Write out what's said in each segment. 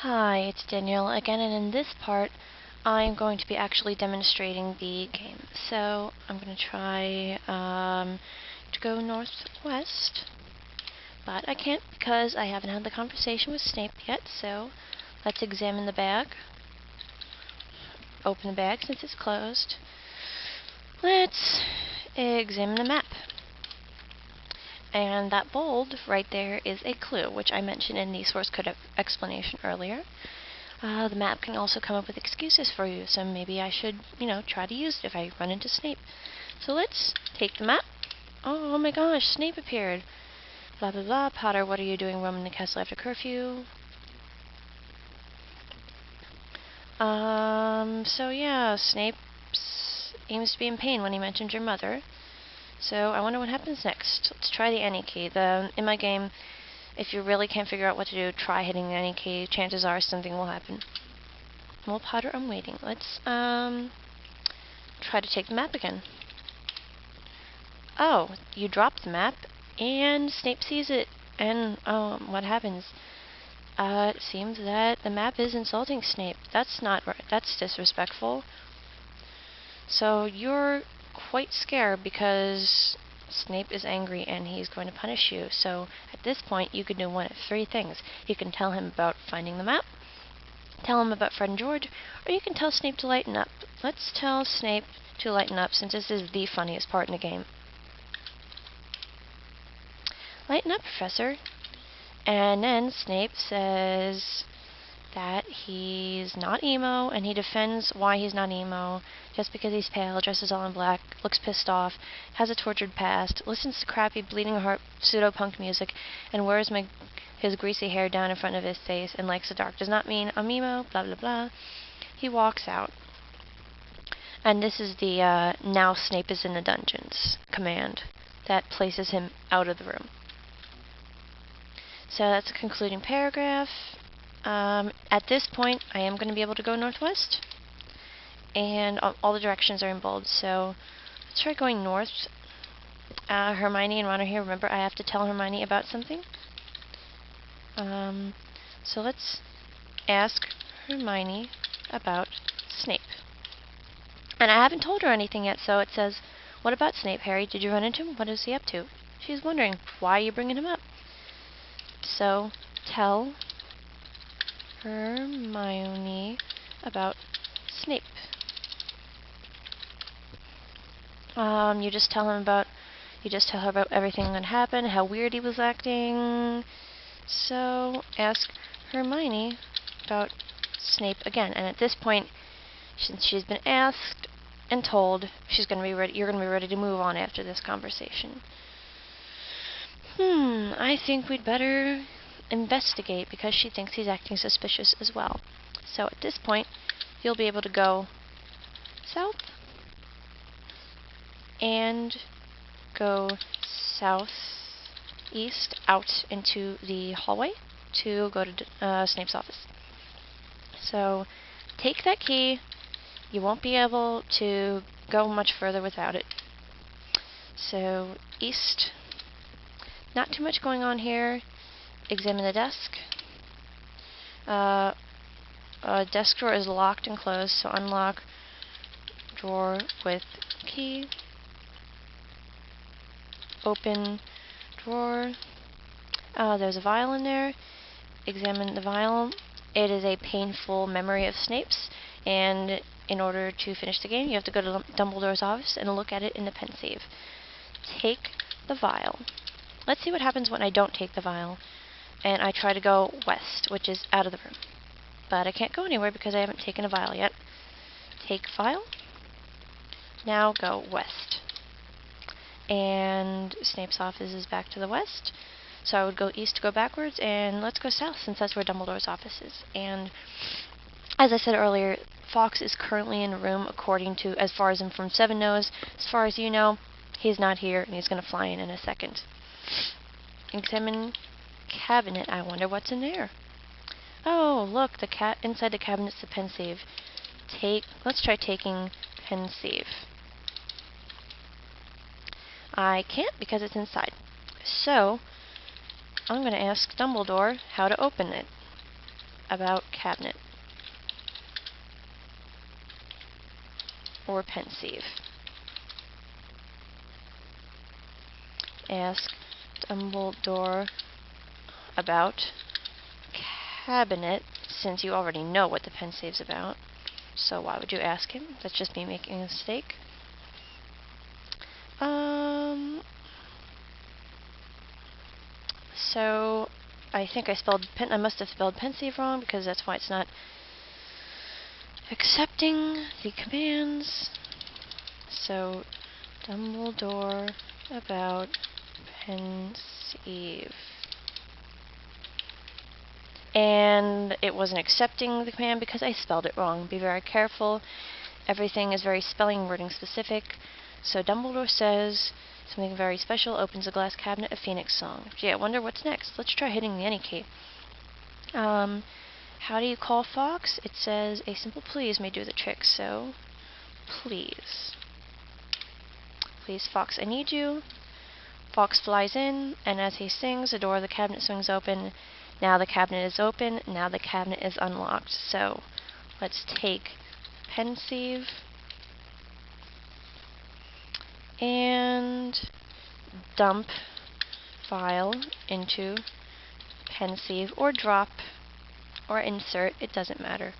Hi, it's Danielle again, and in this part, I'm going to be actually demonstrating the game. So I'm going to try to go northwest, but I can't because I haven't had the conversation with Snape yet. So let's examine the bag. Open the bag since it's closed. Let's examine the map. And that bold right there is a clue, which I mentioned in the source code explanation earlier. The map can also come up with excuses for you, so maybe I should, try to use it if I run into Snape. So let's take the map. Oh my gosh, Snape appeared. Blah blah blah. Potter, what are you doing roaming the castle after curfew? So yeah, Snape seems to be in pain when he mentioned your mother. So I wonder what happens next. Let's try the any key. In my game, if you really can't figure out what to do, try hitting the any key. Chances are something will happen. Well, Potter, I'm waiting. Let's try to take the map again. Oh, you drop the map, and Snape sees it. And what happens? It seems that the map is insulting Snape. That's not right. That's disrespectful. So you're quite scared because Snape is angry and he's going to punish you. So at this point, you can do one of three things. You can tell him about finding the map, tell him about Fred and George, or you can tell Snape to lighten up. Let's tell Snape to lighten up since this is the funniest part in the game. Lighten up, Professor. And then Snape says that he's not emo, and he defends why he's not emo, just because he's pale, dresses all in black, looks pissed off, has a tortured past, listens to crappy bleeding heart pseudo-punk music, and wears his greasy hair down in front of his face, and likes the dark. Does not mean I'm emo, blah blah blah. He walks out. And this is the now Snape is in the dungeons command that places him out of the room. So that's a concluding paragraph. At this point, I am going to be able to go northwest, and all the directions are in bold, so let's try going north. Hermione and Ron are here. Remember, I have to tell Hermione about something. So let's ask Hermione about Snape. And I haven't told her anything yet, so it says, "What about Snape, Harry? Did you run into him? What is he up to?" She's wondering, why are you bringing him up? So tell Hermione about Snape. You just tell her about everything that happened, how weird he was acting. So ask Hermione about Snape again. And at this point, since she's been asked and told, you're going to be ready to move on after this conversation. I think we'd better investigate because she thinks he's acting suspicious as well. So at this point, you'll be able to go south and go southeast out into the hallway to go to Snape's office. So take that key. You won't be able to go much further without it. So east. Not too much going on here. Examine the desk. Desk drawer is locked and closed, so unlock drawer with key. Open drawer. There's a vial in there. Examine the vial. It is a painful memory of Snape's, and in order to finish the game, you have to go to Dumbledore's office and look at it in the pensieve. Take the vial. Let's see what happens when I don't take the vial, and I try to go west, which is out of the room. But I can't go anywhere because I haven't taken a vial yet. Take vial. Now go west. And Snape's office is back to the west. So I would go east to go backwards, and let's go south since that's where Dumbledore's office is. And as I said earlier, Fawkes is currently in a room according to, as far as Informed 7 knows. As far as you know, he's not here, and he's going to fly in a second. Examine cabinet. I wonder what's in there. Oh, look, inside the cabinet's the pensieve. Let's try taking pensieve. I can't because it's inside. So I'm going to ask Dumbledore how to open it. about cabinet. Or pensieve. Ask Dumbledore about cabinet, since you already know what the pensieve's about. So why would you ask him? That's just me making a mistake. So I think I must have spelled pensieve wrong, because that's why it's not accepting the commands. So Dumbledore about pensieve. And it wasn't accepting the command because I spelled it wrong. Be very careful. Everything is very spelling wording specific. So Dumbledore says something very special, opens a glass cabinet, a phoenix song. Gee, I wonder what's next. Let's try hitting the any key. How do you call Fawkes? It says a simple please may do the trick, so please. Please, Fawkes, I need you. Fawkes flies in, and as he sings, the door of the cabinet swings open. Now the cabinet is open, now the cabinet is unlocked. So let's take pensieve and dump file into pensieve, or drop, or insert, it doesn't matter.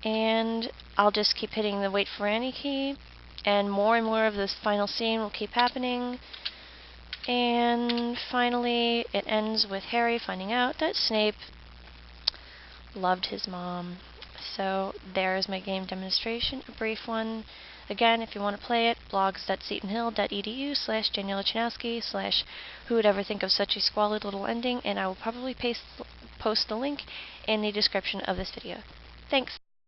And I'll just keep hitting the wait for any key, and more of this final scene will keep happening. And finally, it ends with Harry finding out that Snape loved his mom. So there's my game demonstration, a brief one. Again, if you want to play it, blogs.setonhill.edu/Daniela Chanowski/who would ever think of such a squalid little ending, and I will probably post the link in the description of this video. Thanks!